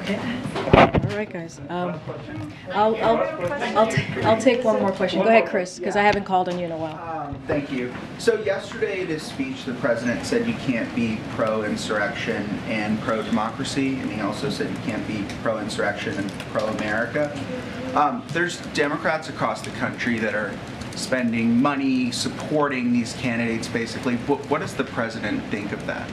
All right, guys. I'll take one more question. Go ahead, Chris, because I haven't called on you in a while. Thank you. So yesterday, in his speech, the president said you can't be pro-insurrection and pro-democracy, and he also said you can't be pro-insurrection and pro-America. There's Democrats across the country that are spending money supporting these candidates, basically. What does the president think of that?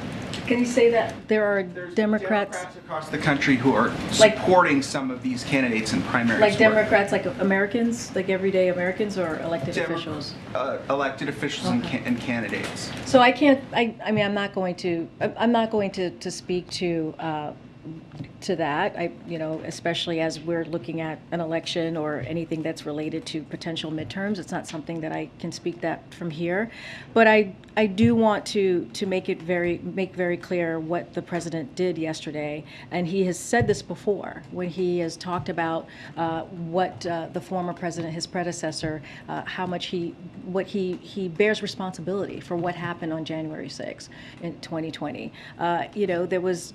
Can you say that there are There's Democrats across the country who are supporting some of these candidates in primaries. like Democrats, like Americans, like everyday Americans, or elected officials? Elected officials and candidates. So I can't. I mean, I'm not going to speak to that. Especially as we're looking at an election or anything that's related to potential midterms. It's not something that I can speak that from here. But I do want to make very clear what the president did yesterday, and he has said this before when he has talked about what the former president, his predecessor, how much he bears responsibility for what happened on January 6th in 2020. There was.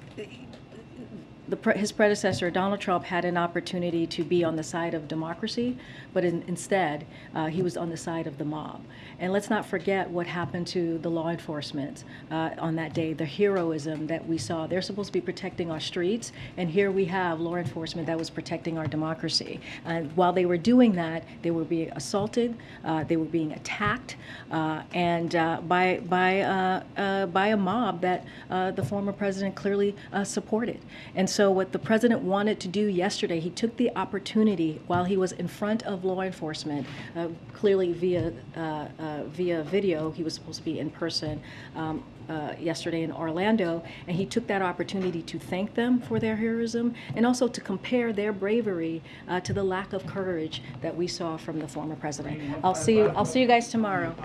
His predecessor, Donald Trump, had an opportunity to be on the side of democracy, but instead, he was on the side of the mob. And let's not forget what happened to the law enforcement on that day, the heroism that we saw. They're supposed to be protecting our streets, and here we have law enforcement that was protecting our democracy. And while they were doing that, they were being assaulted, they were being attacked, and by a mob that the former president clearly supported. And so what the president wanted to do yesterday, he took the opportunity while he was in front of law enforcement, clearly via video. He was supposed to be in person yesterday in Orlando, and he took that opportunity to thank them for their heroism and also to compare their bravery to the lack of courage that we saw from the former president. I'll see you guys tomorrow.